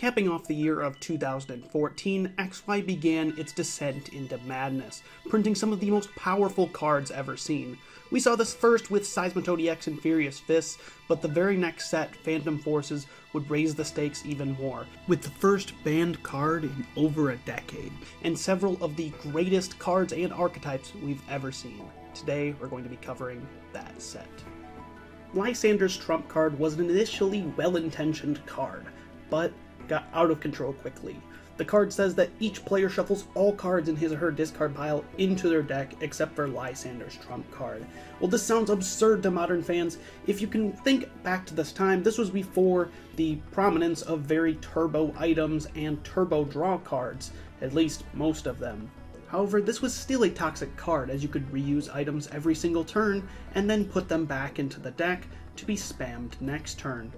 Capping off the year of 2014, XY began its descent into madness, printing some of the most powerful cards ever seen. We saw this first with Seismitoad EX and Furious Fists, but the very next set, Phantom Forces, would raise the stakes even more, with the first banned card in over a decade, and several of the greatest cards and archetypes we've ever seen. Today, we're going to be covering that set. Lysander's Trump card was an initially well-intentioned card, but got out of control quickly. The card says that each player shuffles all cards in his or her discard pile into their deck except for Lysander's Trump card. Well, this sounds absurd to modern fans. If you can think back to this time, this was before the prominence of very turbo items and turbo draw cards, at least most of them. However, this was still a toxic card, as you could reuse items every single turn and then put them back into the deck to be spammed next turn.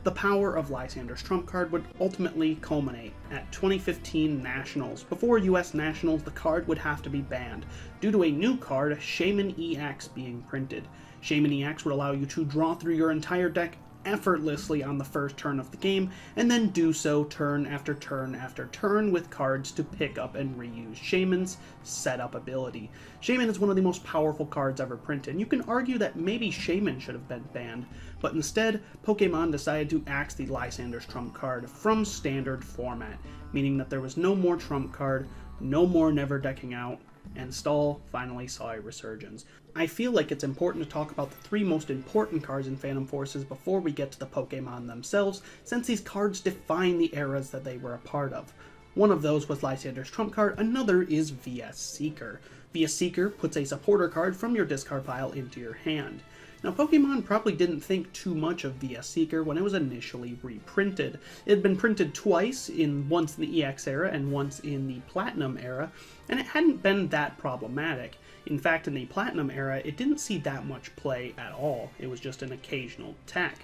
The power of Lysander's Trump card would ultimately culminate at 2015 Nationals. Before US Nationals, the card would have to be banned, due to a new card, Shaman EX, being printed. Shaman EX would allow you to draw through your entire deck effortlessly on the first turn of the game, and then do so turn after turn after turn with cards to pick up and reuse Shaman's setup ability. Shaman is one of the most powerful cards ever printed, and you can argue that maybe Shaman should have been banned, but instead, Pokemon decided to axe the Lysander's Trump card from standard format, meaning that there was no more Trump card, no more never decking out, and Stall finally saw a resurgence. I feel like it's important to talk about the three most important cards in Phantom Forces before we get to the Pokemon themselves, since these cards define the eras that they were a part of. One of those was Lysander's Trump card, another is VS Seeker. VS Seeker puts a supporter card from your discard pile into your hand. Now, Pokemon probably didn't think too much of VS Seeker when it was initially reprinted. It had been printed twice, once in the EX era and once in the Platinum era, and it hadn't been that problematic. In fact, in the Platinum era, it didn't see that much play at all. It was just an occasional tech.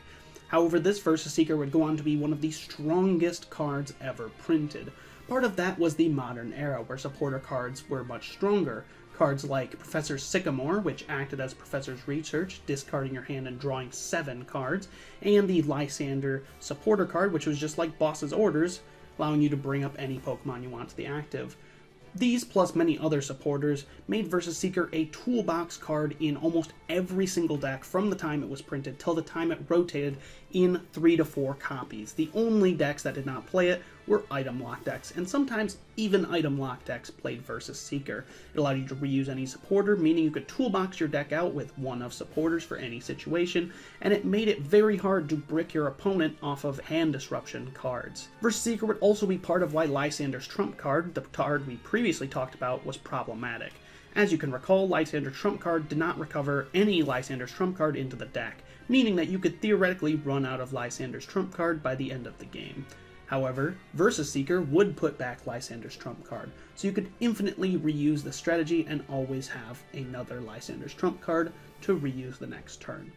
However, this Versus Seeker would go on to be one of the strongest cards ever printed. Part of that was the modern era, where supporter cards were much stronger. Cards like Professor Sycamore, which acted as Professor's Research, discarding your hand and drawing 7 cards, and the Lysander supporter card, which was just like Boss's Orders, allowing you to bring up any Pokemon you want to the active. These, plus many other supporters, made Versus Seeker a toolbox card in almost every single deck from the time it was printed till the time it rotated in 3 to 4 copies. The only decks that did not play it were item lock decks, and sometimes even item lock decks played Versus Seeker. It allowed you to reuse any supporter, meaning you could toolbox your deck out with one of supporters for any situation, and it made it very hard to brick your opponent off of hand disruption cards. Versus Seeker would also be part of why Lysander's Trump card, the card we previously talked about, was problematic. As you can recall, Lysander's Trump card did not recover any Lysander's Trump card into the deck, meaning that you could theoretically run out of Lysander's Trump card by the end of the game. However, Versus Seeker would put back Lysander's Trump card, so you could infinitely reuse the strategy and always have another Lysander's Trump card to reuse the next turn.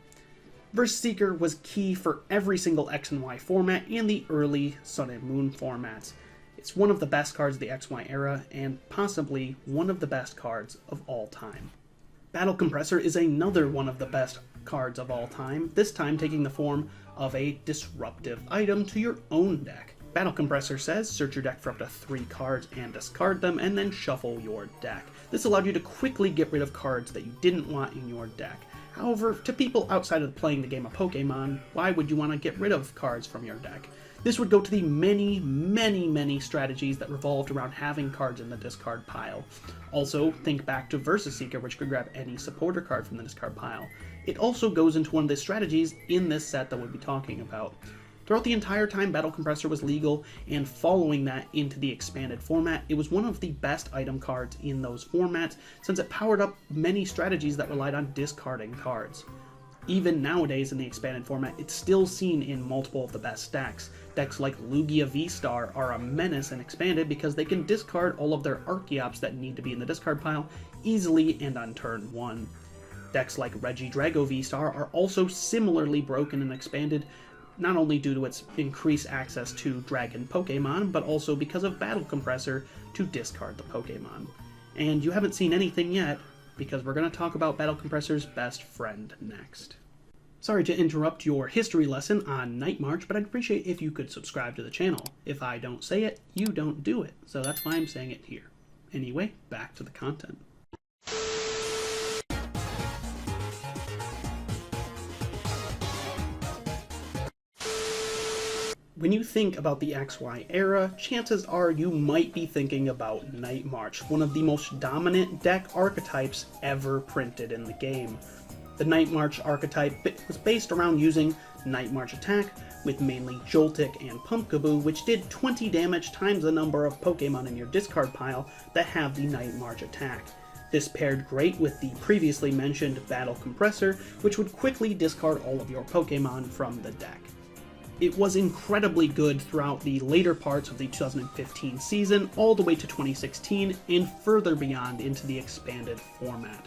Versus Seeker was key for every single X and Y format and the early Sun and Moon formats. It's one of the best cards of the XY era, and possibly one of the best cards of all time. Battle Compressor is another one of the best cards of all time, this time taking the form of a disruptive item to your own deck. Battle Compressor says, search your deck for up to 3 cards and discard them, and then shuffle your deck. This allowed you to quickly get rid of cards that you didn't want in your deck. However, to people outside of playing the game of Pokemon, why would you want to get rid of cards from your deck? This would go to the many strategies that revolved around having cards in the discard pile. Also, think back to Versus Seeker, which could grab any supporter card from the discard pile. It also goes into one of the strategies in this set that we'll be talking about. Throughout the entire time Battle Compressor was legal, and following that into the expanded format, it was one of the best item cards in those formats, since it powered up many strategies that relied on discarding cards. Even nowadays in the expanded format, it's still seen in multiple of the best decks. Decks like Lugia V-Star are a menace in expanded because they can discard all of their Archeops that need to be in the discard pile easily and on turn 1. Decks like Regidrago V-Star are also similarly broken and expanded, not only due to its increased access to Dragon Pokemon, but also because of Battle Compressor to discard the Pokemon. And you haven't seen anything yet, because we're going to talk about Battle Compressor's best friend next. Sorry to interrupt your history lesson on Night March, but I'd appreciate if you could subscribe to the channel. If I don't say it, you don't do it, so that's why I'm saying it here. Anyway, back to the content. When you think about the XY era, chances are you might be thinking about Night March, one of the most dominant deck archetypes ever printed in the game. The Night March archetype was based around using Night March attack with mainly Joltik and Pumpkaboo, which did 20 damage times the number of Pokemon in your discard pile that have the Night March attack. This paired great with the previously mentioned Battle Compressor, which would quickly discard all of your Pokemon from the deck. It was incredibly good throughout the later parts of the 2015 season, all the way to 2016, and further beyond into the expanded format.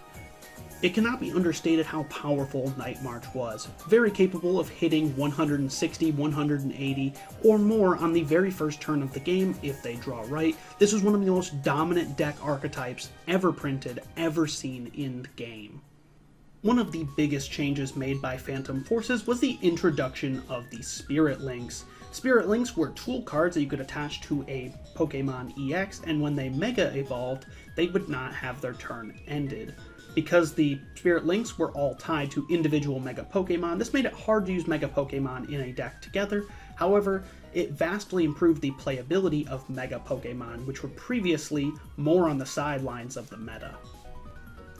It cannot be understated how powerful Night March was, very capable of hitting 160, 180, or more on the very first turn of the game if they draw right. This was one of the most dominant deck archetypes ever printed, ever seen in the game. One of the biggest changes made by Phantom Forces was the introduction of the Spirit Links. Spirit Links were tool cards that you could attach to a Pokemon EX, and when they Mega Evolved, they would not have their turn ended. Because the Spirit Links were all tied to individual Mega Pokemon, this made it hard to use Mega Pokemon in a deck together. However, it vastly improved the playability of Mega Pokemon, which were previously more on the sidelines of the meta.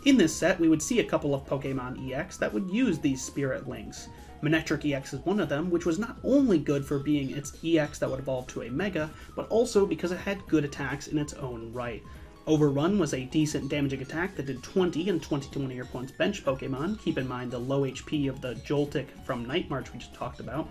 In this set, we would see a couple of Pokemon EX that would use these Spirit Links. Manectric EX is one of them, which was not only good for being its EX that would evolve to a Mega, but also because it had good attacks in its own right. Overrun was a decent damaging attack that did 20 and 20 to one of your opponent's bench Pokemon, keep in mind the low HP of the Joltik from Night March we just talked about,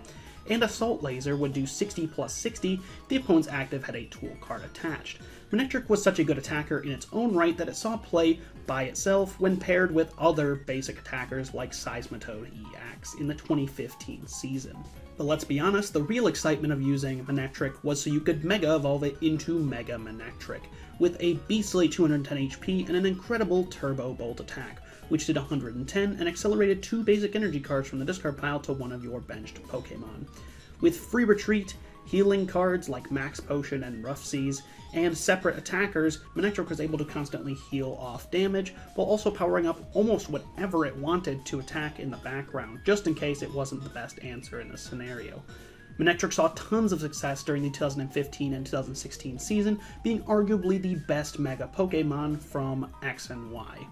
and Assault Laser would do 60 plus 60 if the opponent's active had a tool card attached. Manectric was such a good attacker in its own right that it saw play by itself when paired with other basic attackers like Seismitoad EX in the 2015 season. But let's be honest, the real excitement of using Manectric was so you could Mega Evolve it into Mega Manectric, with a beastly 210 HP and an incredible Turbo Bolt attack, which did 110 and accelerated 2 basic energy cards from the discard pile to one of your benched Pokemon. With free retreat, healing cards like Max Potion and Rough Seas, and separate attackers, Manectric was able to constantly heal off damage, while also powering up almost whatever it wanted to attack in the background, just in case it wasn't the best answer in this scenario. Manectric saw tons of success during the 2015 and 2016 season, being arguably the best Mega Pokemon from X and Y.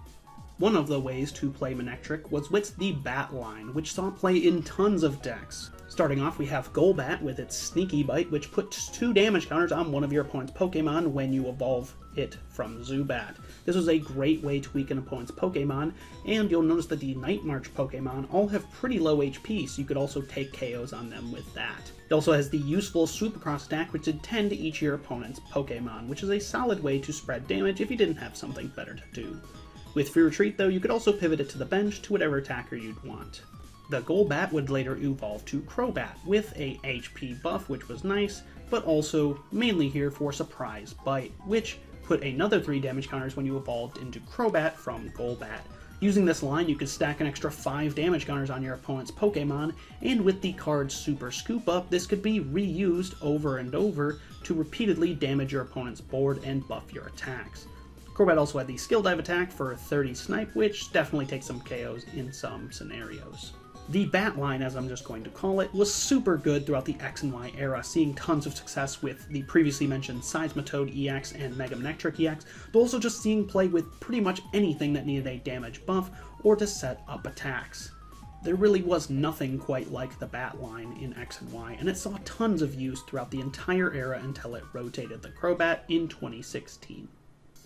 One of the ways to play Manectric was with the Bat line, which saw play in tons of decks. Starting off, we have Golbat with its Sneaky Bite, which puts 2 damage counters on one of your opponent's Pokemon when you evolve it from Zubat. This was a great way to weaken opponent's Pokemon, and you'll notice that the Night March Pokemon all have pretty low HP, so you could also take KOs on them with that. It also has the useful Swoop Across attack, which did 10 to each of your opponent's Pokemon, which is a solid way to spread damage if you didn't have something better to do. With Free Retreat, though, you could also pivot it to the bench to whatever attacker you'd want. The Golbat would later evolve to Crobat with a HP buff, which was nice, but also mainly here for Surprise Bite, which put another 3 damage counters when you evolved into Crobat from Golbat. Using this line, you could stack an extra 5 damage counters on your opponent's Pokemon, and with the card Super Scoop Up, this could be reused over and over to repeatedly damage your opponent's board and buff your attacks. Crobat also had the Skill Dive attack for 30 snipe, which definitely takes some KOs in some scenarios. The Bat line, as I'm just going to call it, was super good throughout the X and Y era, seeing tons of success with the previously mentioned Seismitoad EX and Mega Manectric EX, but also just seeing play with pretty much anything that needed a damage buff or to set up attacks. There really was nothing quite like the Bat line in X and Y, and it saw tons of use throughout the entire era until it rotated the Crobat in 2016.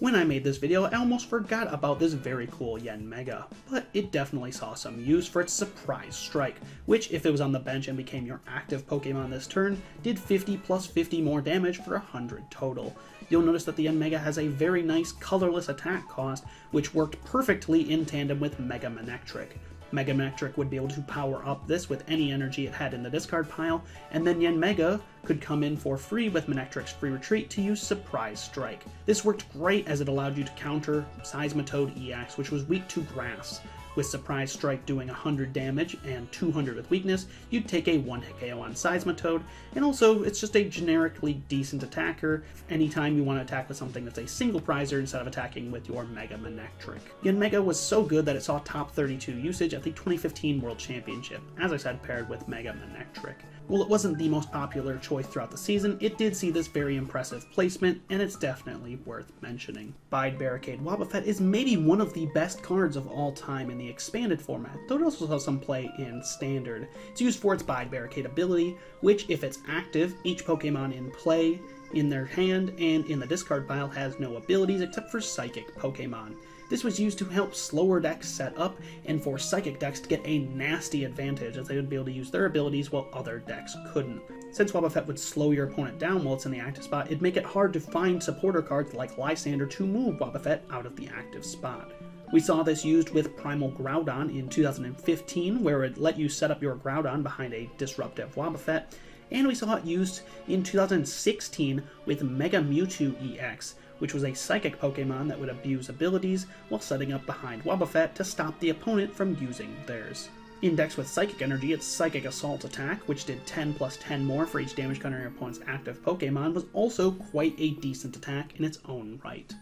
When I made this video, I almost forgot about this very cool Yanmega, but it definitely saw some use for its Surprise Strike, which, if it was on the bench and became your active Pokemon this turn, did 50 plus 50 more damage for 100 total. You'll notice that the Yanmega has a very nice colorless attack cost, which worked perfectly in tandem with Mega Manectric. Mega Manectric would be able to power up this with any energy it had in the discard pile, and then Yanmega could come in for free with Manectric's Free Retreat to use Surprise Strike. This worked great as it allowed you to counter Seismitoad EX, which was weak to Grass. With Surprise Strike doing 100 damage and 200 with weakness, you'd take a 1-hit KO on Seismitoad, and also it's just a generically decent attacker anytime you want to attack with something that's a single prizer instead of attacking with your Mega Manectric. Yanmega was so good that it saw top 32 usage at the 2015 World Championship, as I said, paired with Mega Manectric. While it wasn't the most popular choice throughout the season, it did see this very impressive placement, and it's definitely worth mentioning. Bide Barricade Wobbuffet is maybe one of the best cards of all time in the expanded format, though it also saw some play in Standard. It's used for its Bide Barricade ability, which, if it's active, each Pokemon in play, in their hand, and in the discard pile has no abilities except for Psychic Pokemon. This was used to help slower decks set up, and for Psychic decks to get a nasty advantage, as they would be able to use their abilities while other decks couldn't. Since Wobbuffet would slow your opponent down while it's in the active spot, it'd make it hard to find supporter cards like Lysander to move Wobbuffet out of the active spot. We saw this used with Primal Groudon in 2015, where it let you set up your Groudon behind a disruptive Wobbuffet, and we saw it used in 2016 with Mega Mewtwo EX, which was a Psychic Pokemon that would abuse abilities while setting up behind Wobbuffet to stop the opponent from using theirs. In decks with Psychic Energy, its Psychic Assault attack, which did 10 plus 10 more for each damage counter your opponent's active Pokemon, was also quite a decent attack in its own right.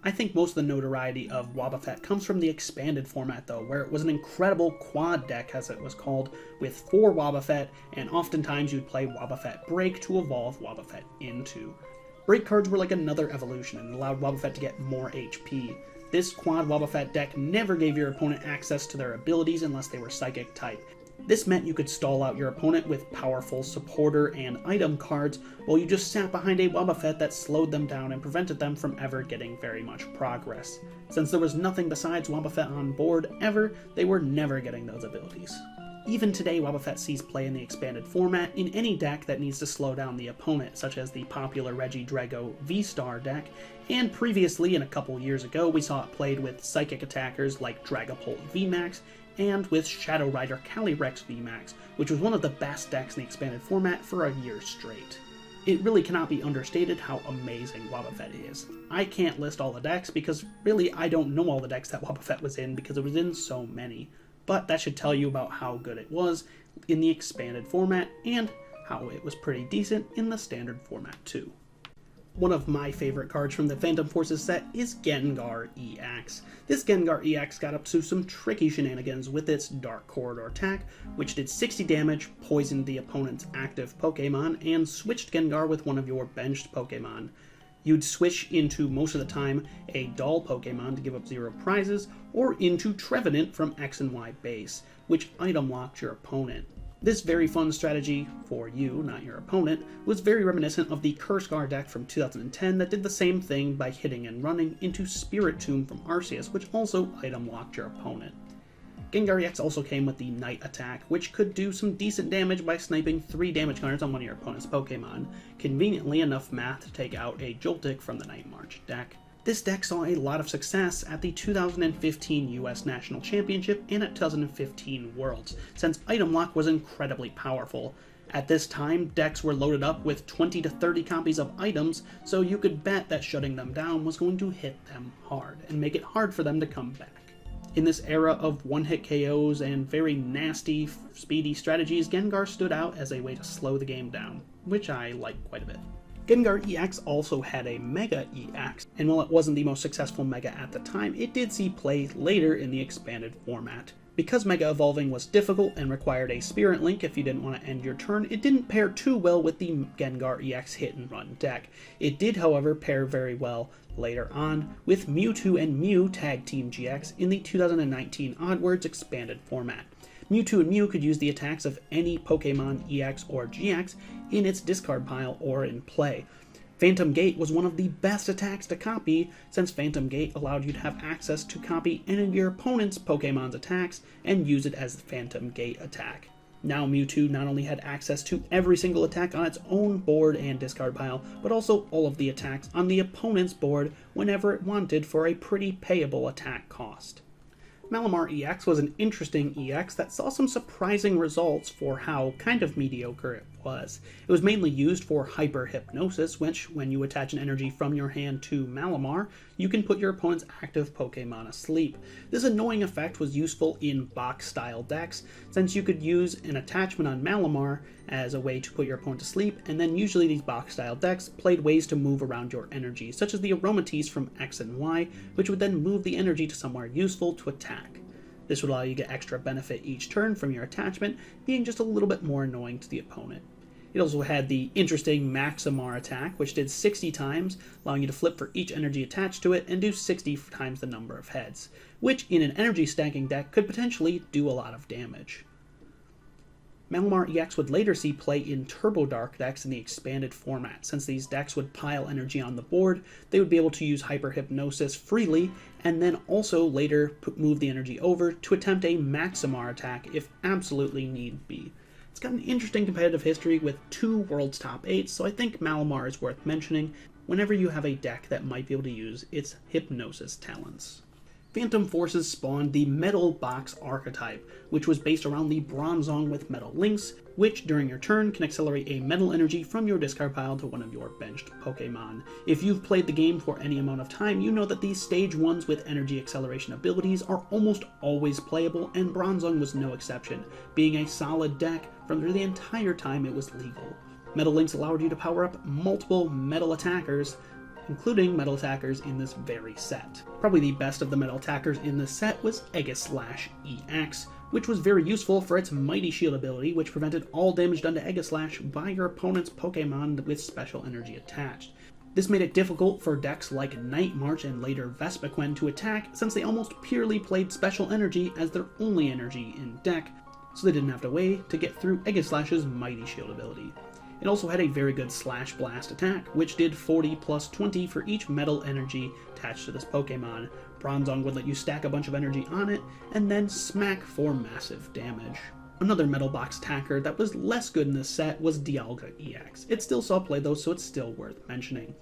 I think most of the notoriety of Wobbuffet comes from the expanded format though, where it was an incredible quad deck, as it was called, with 4 Wobbuffet, and oftentimes you'd play Wobbuffet Break to evolve Wobbuffet into. Break cards were like another evolution and allowed Wobbuffet to get more HP. This quad Wobbuffet deck never gave your opponent access to their abilities unless they were Psychic type. This meant you could stall out your opponent with powerful supporter and item cards, while you just sat behind a Wobbuffet that slowed them down and prevented them from ever getting very much progress. Since there was nothing besides Wobbuffet on board ever, they were never getting those abilities. Even today, Wobbuffet sees play in the expanded format in any deck that needs to slow down the opponent, such as the popular Regidrago V-Star deck, and previously, and a couple years ago, we saw it played with Psychic attackers like Dragapult VMAX, and with Shadow Rider Calyrex VMAX, which was one of the best decks in the expanded format for a year straight. It really cannot be understated how amazing Wobbuffet is. I can't list all the decks because really I don't know all the decks that Wobbuffet was in because it was in so many. But that should tell you about how good it was in the expanded format and how it was pretty decent in the standard format too. One of my favorite cards from the Phantom Forces set is Gengar EX. This Gengar EX got up to some tricky shenanigans with its Dark Corridor attack, which did 60 damage, poisoned the opponent's active Pokemon, and switched Gengar with one of your benched Pokemon. You'd switch into, most of the time, a Doll Pokemon to give up 0 prizes, or into Trevenant from X and Y base, which item locked your opponent. This very fun strategy, for you, not your opponent, was very reminiscent of the Cursegar deck from 2010 that did the same thing by hitting and running into Spirit Tomb from Arceus, which also item locked your opponent. Gengar EX also came with the Night attack, which could do some decent damage by sniping 3 damage counters on one of your opponent's Pokemon, conveniently enough math to take out a Joltik from the Night March deck. This deck saw a lot of success at the 2015 US National Championship and at 2015 Worlds, since item lock was incredibly powerful. At this time, decks were loaded up with 20 to 30 copies of items, so you could bet that shutting them down was going to hit them hard, and make it hard for them to come back. In this era of one-hit KOs and very nasty, speedy strategies, Gengar stood out as a way to slow the game down, which I like quite a bit. Gengar EX also had a Mega EX, and while it wasn't the most successful Mega at the time, it did see play later in the expanded format. Because Mega Evolving was difficult and required a Spirit Link if you didn't want to end your turn, it didn't pair too well with the Gengar EX hit-and-run deck. It did, however, pair very well later on with Mewtwo and Mew Tag Team GX in the 2019 Oddworlds expanded format. Mewtwo and Mew could use the attacks of any Pokemon EX or GX in its discard pile or in play. Phantom Gate was one of the best attacks to copy, since Phantom Gate allowed you to have access to copy any of your opponent's Pokemon's attacks and use it as the Phantom Gate attack. Now Mewtwo not only had access to every single attack on its own board and discard pile, but also all of the attacks on the opponent's board whenever it wanted for a pretty payable attack cost. Malamar EX was an interesting EX that saw some surprising results for how kind of mediocre it was. It was mainly used for hyper hypnosis, which, when you attach an energy from your hand to Malamar, you can put your opponent's active Pokemon asleep. This annoying effect was useful in box-style decks, since you could use an attachment on Malamar as a way to put your opponent to sleep, and then usually these box-style decks played ways to move around your energy, such as the Aromatisse from X and Y, which would then move the energy to somewhere useful to attack. This would allow you to get extra benefit each turn from your attachment, being just a little bit more annoying to the opponent. It also had the interesting Maximar attack, which did 60 times, allowing you to flip for each energy attached to it and do 60 times the number of heads, which in an energy stacking deck could potentially do a lot of damage. Malamar EX would later see play in Turbo Dark decks in the expanded format. Since these decks would pile energy on the board, they would be able to use Hyper Hypnosis freely, and then also later move the energy over to attempt a Maximar attack if absolutely need be. It's got an interesting competitive history with 2 World's Top 8s, so I think Malamar is worth mentioning whenever you have a deck that might be able to use its Hypnosis talents. Phantom Forces spawned the Metal Box archetype, which was based around the Bronzong with Metal Links, which during your turn can accelerate a metal energy from your discard pile to one of your benched Pokemon. If you've played the game for any amount of time, you know that these stage 1s with energy acceleration abilities are almost always playable, and Bronzong was no exception, being a solid deck from the entire time it was legal. Metal Links allowed you to power up multiple metal attackers, including metal attackers in this very set. Probably the best of the metal attackers in this set was Aegislash EX, which was very useful for its Mighty Shield ability, which prevented all damage done to Aegislash by your opponent's Pokemon with special energy attached. This made it difficult for decks like Night March and later Vespiquen to attack, since they almost purely played special energy as their only energy in deck, so they didn't have to wait to get through Aegislash's Mighty Shield ability. It also had a very good Slash Blast attack, which did 40 plus 20 for each metal energy attached to this Pokemon. Bronzong would let you stack a bunch of energy on it, and then smack for massive damage. Another Metal Box attacker that was less good in this set was Dialga EX. It still saw play though, so it's still worth mentioning.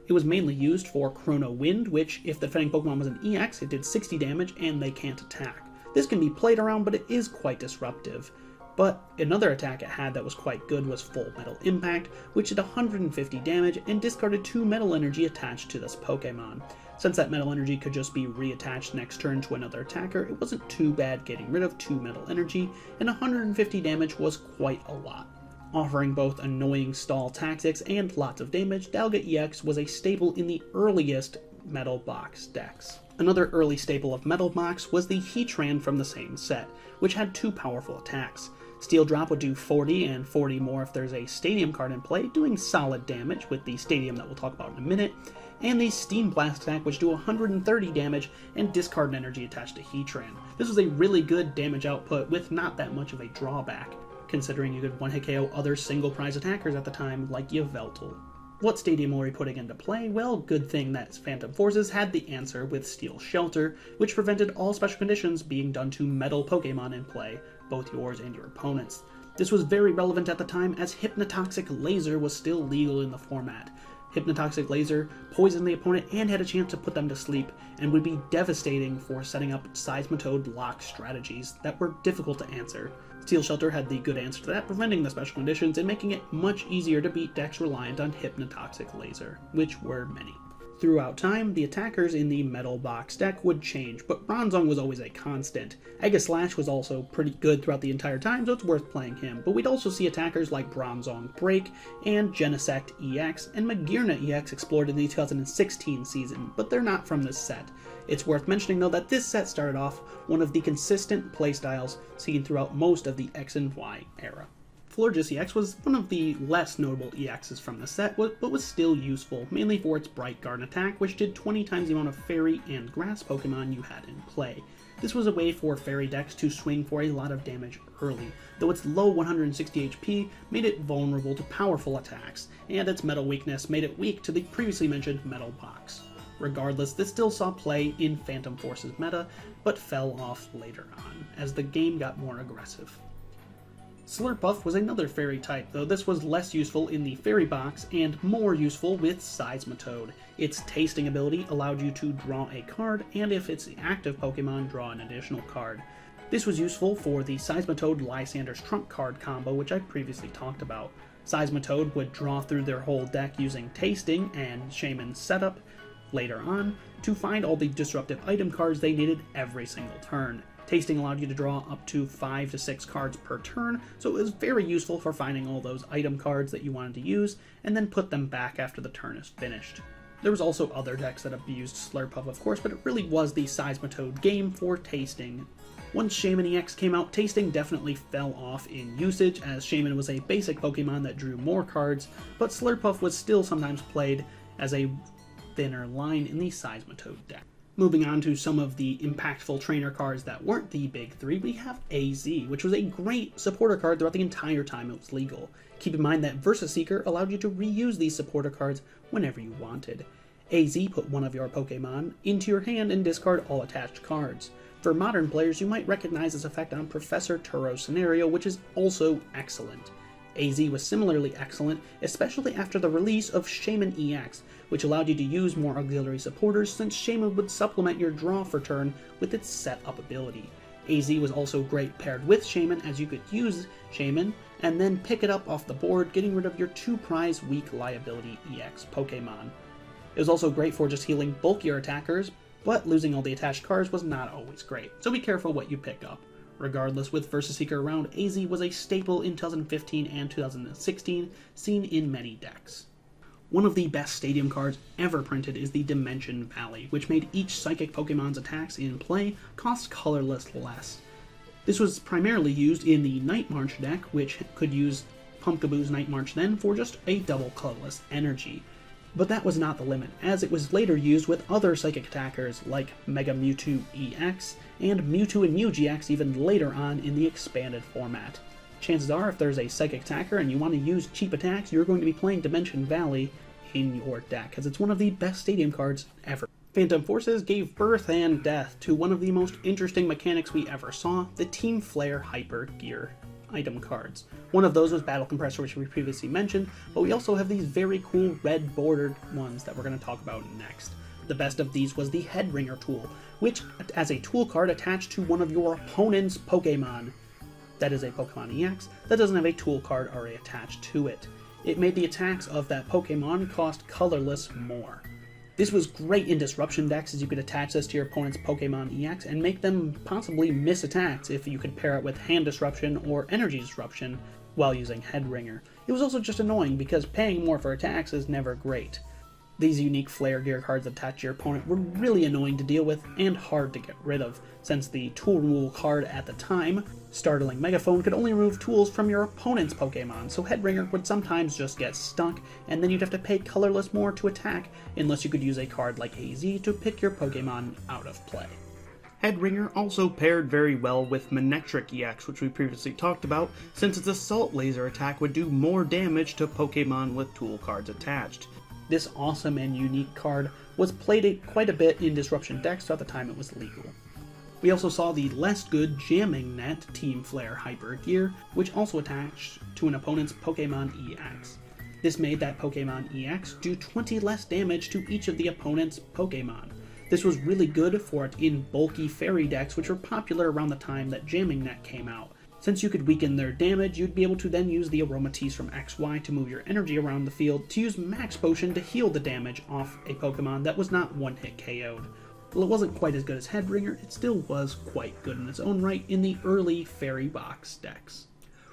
It was mainly used for Chrono Wind, which, if the defending Pokemon was an EX, it did 60 damage and they can't attack. This can be played around, but it is quite disruptive. But another attack it had that was quite good was Full Metal Impact, which did 150 damage and discarded 2 metal energy attached to this Pokemon. Since that metal energy could just be reattached next turn to another attacker, it wasn't too bad getting rid of 2 metal energy, and 150 damage was quite a lot. Offering both annoying stall tactics and lots of damage, Dialga EX was a staple in the earliest Metal Box decks. Another early staple of Metal Box was the Heatran from the same set, which had 2 powerful attacks. Steel Drop would do 40 and 40 more if there's a Stadium card in play, doing solid damage with the Stadium that we'll talk about in a minute, and the Steam Blast attack, which do 130 damage and discard an energy attached to Heatran. This was a really good damage output with not that much of a drawback, considering you could one-hit KO other single prize attackers at the time, like Yveltal. What Stadium were we putting into play? Well, good thing that Phantom Forces had the answer with Steel Shelter, which prevented all special conditions being done to metal Pokemon in play, both yours and your opponent's. This was very relevant at the time, as Hypnotoxic Laser was still legal in the format. Hypnotoxic Laser poisoned the opponent and had a chance to put them to sleep, and would be devastating for setting up Seismitoad lock strategies that were difficult to answer. Steel Shelter had the good answer to that, preventing the special conditions and making it much easier to beat decks reliant on Hypnotoxic Laser, which were many. Throughout time, the attackers in the Metal Box deck would change, but Bronzong was always a constant. Aegislash was also pretty good throughout the entire time, so it's worth playing him, but we'd also see attackers like Bronzong Break and Genesect EX, and Magearna EX explored in the 2016 season, but they're not from this set. It's worth mentioning though that this set started off one of the consistent playstyles seen throughout most of the X and Y era. Florges EX was one of the less notable EXs from the set, but was still useful, mainly for its Bright Garden attack, which did 20 times the amount of Fairy and Grass Pokemon you had in play. This was a way for Fairy decks to swing for a lot of damage early, though its low 160 HP made it vulnerable to powerful attacks, and its Metal weakness made it weak to the previously mentioned Metal Box. Regardless, this still saw play in Phantom Forces meta, but fell off later on, as the game got more aggressive. Slurpuff was another fairy type, though this was less useful in the fairy box and more useful with Seismitoad. Its tasting ability allowed you to draw a card, and if it's the active Pokemon, draw an additional card. This was useful for the Seismitoad Lysander's Trump card combo, which I previously talked about. Seismitoad would draw through their whole deck using Tasting and Shaman's Setup later on to find all the disruptive item cards they needed every single turn. Tasting allowed you to draw up to 5 to 6 cards per turn, so it was very useful for finding all those item cards that you wanted to use, and then put them back after the turn is finished. There was also other decks that abused Slurpuff, of course, but it really was the Seismitoad game for Tasting. Once Shaman EX came out, Tasting definitely fell off in usage, as Shaman was a basic Pokemon that drew more cards, but Slurpuff was still sometimes played as a thinner line in the Seismitoad deck. Moving on to some of the impactful trainer cards that weren't the big three, we have AZ, which was a great supporter card throughout the entire time it was legal. Keep in mind that Versus Seeker allowed you to reuse these supporter cards whenever you wanted. AZ put one of your Pokemon into your hand and discard all attached cards. For modern players, you might recognize this effect on Professor Turo's scenario, which is also excellent. AZ was similarly excellent, especially after the release of Shaman EX, which allowed you to use more auxiliary supporters since Shaman would supplement your draw for turn with its set-up ability. AZ was also great paired with Shaman, as you could use Shaman and then pick it up off the board, getting rid of your 2-prize weak liability EX Pokemon. It was also great for just healing bulkier attackers, but losing all the attached cards was not always great, so be careful what you pick up. Regardless, with Versus Seeker around, AZ was a staple in 2015 and 2016, seen in many decks. One of the best stadium cards ever printed is the Dimension Valley, which made each Psychic Pokemon's attacks in play cost colorless less. This was primarily used in the Night March deck, which could use Pumpkaboo's Night March then for just a Double Colorless Energy. But that was not the limit, as it was later used with other Psychic attackers like Mega Mewtwo EX and Mewtwo and Mew-GX even later on in the expanded format. Chances are, if there's a Psychic attacker and you want to use cheap attacks, you're going to be playing Dimension Valley in your deck, because it's one of the best stadium cards ever. Phantom Forces gave birth and death to one of the most interesting mechanics we ever saw, the Team Flare Hyper Gear item cards. One of those was Battle Compressor, which we previously mentioned, but we also have these very cool red bordered ones that we're going to talk about next. The best of these was the Headringer tool, which, as a tool card attached to one of your opponent's Pokemon, that is a Pokemon EX, that doesn't have a tool card already attached to it. It made the attacks of that Pokemon cost colorless more. This was great in disruption decks, as you could attach this to your opponent's Pokemon EX and make them possibly miss attacks if you could pair it with Hand Disruption or Energy Disruption while using Headringer. It was also just annoying because paying more for attacks is never great. These unique Flare Gear cards attached to your opponent were really annoying to deal with and hard to get rid of, since the Tool Rule card at the time, Startling Megaphone, could only remove tools from your opponent's Pokemon, so Headringer would sometimes just get stuck, and then you'd have to pay colorless more to attack, unless you could use a card like AZ to pick your Pokemon out of play. Headringer also paired very well with Manectric EX, which we previously talked about, since its Assault Laser attack would do more damage to Pokemon with tool cards attached. This awesome and unique card was played quite a bit in disruption decks throughout the time it was legal. We also saw the less good Jamming Net Team Flare Hyper Gear, which also attached to an opponent's Pokemon EX. This made that Pokemon EX do 20 less damage to each of the opponent's Pokemon. This was really good for it in bulky fairy decks, which were popular around the time that Jamming Net came out. Since you could weaken their damage, you'd be able to then use the Aromatisse from XY to move your energy around the field to use Max Potion to heal the damage off a Pokemon that was not one-hit KO'd. While it wasn't quite as good as Headringer, it still was quite good in its own right in the early Fairy Box decks.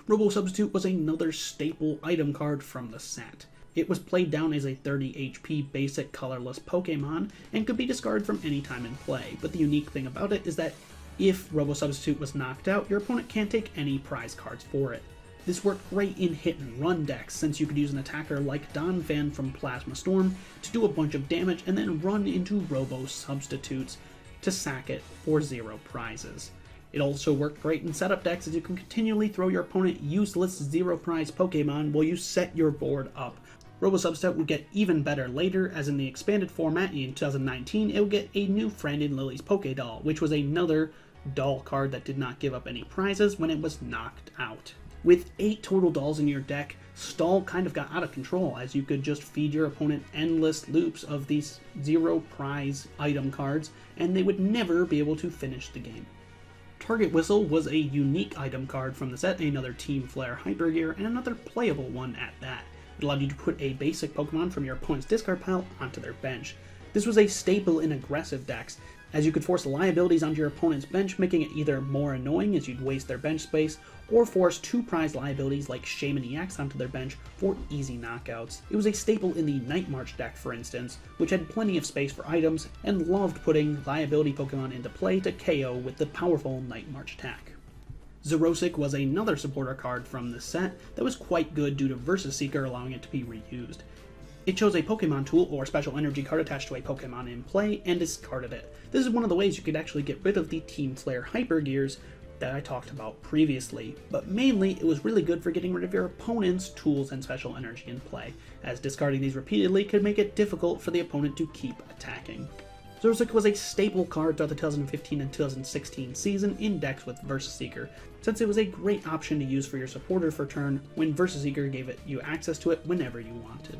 Robo Substitute was another staple item card from the set. It was played down as a 30 HP basic colorless Pokemon and could be discarded from any time in play, but the unique thing about it is that if Robo Substitute was knocked out, your opponent can't take any prize cards for it. This worked great in hit and run decks, since you could use an attacker like Donphan from Plasma Storm to do a bunch of damage and then run into Robo Substitutes to sack it for 0 prizes. It also worked great in setup decks, as you can continually throw your opponent useless 0 prize Pokemon while you set your board up. Robo Substitute would get even better later, as in the expanded format in 2019, it would get a new friend in Lily's Pokédoll, which was another doll card that did not give up any prizes when it was knocked out. With 8 total dolls in your deck, Stall kind of got out of control, as you could just feed your opponent endless loops of these 0 prize item cards, and they would never be able to finish the game. Target Whistle was a unique item card from the set, another Team Flare Hyper Gear, and another playable one at that. It allowed you to put a basic Pokemon from your opponent's discard pile onto their bench. This was a staple in aggressive decks, as you could force liabilities onto your opponent's bench, making it either more annoying as you'd waste their bench space, or force 2 prize liabilities like Shaman EX onto their bench for easy knockouts. It was a staple in the Night March deck, for instance, which had plenty of space for items and loved putting liability Pokemon into play to KO with the powerful Night March attack. Xerosic was another supporter card from the set that was quite good due to Versus Seeker allowing it to be reused. It chose a Pokemon tool or special energy card attached to a Pokemon in play and discarded it. This is one of the ways you could actually get rid of the Team Flare Hyper Gears that I talked about previously, but mainly it was really good for getting rid of your opponent's tools and special energy in play, as discarding these repeatedly could make it difficult for the opponent to keep attacking. Xerosic was a staple card throughout the 2015 and 2016 season in decks with Versus Seeker, since it was a great option to use for your supporter for turn when Versus Seeker gave you access to it whenever you wanted.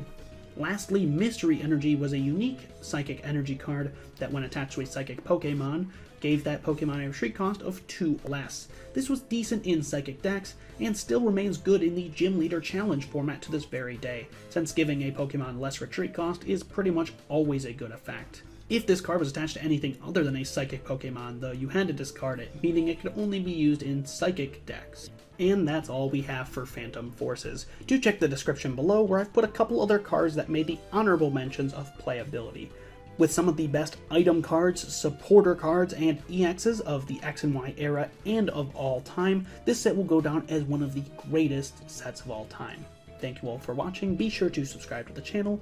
Lastly, Mystery Energy was a unique Psychic Energy card that, when attached to a Psychic Pokemon, gave that Pokemon a retreat cost of 2 less. This was decent in Psychic decks, and still remains good in the Gym Leader Challenge format to this very day, since giving a Pokemon less retreat cost is pretty much always a good effect. If this card was attached to anything other than a Psychic Pokemon, though, you had to discard it, meaning it could only be used in Psychic decks. And that's all we have for Phantom Forces. Do check the description below where I've put a couple other cards that made the honorable mentions of playability. With some of the best item cards, supporter cards, and EXs of the X and Y era and of all time, this set will go down as one of the greatest sets of all time. Thank you all for watching, be sure to subscribe to the channel,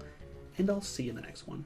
and I'll see you in the next one.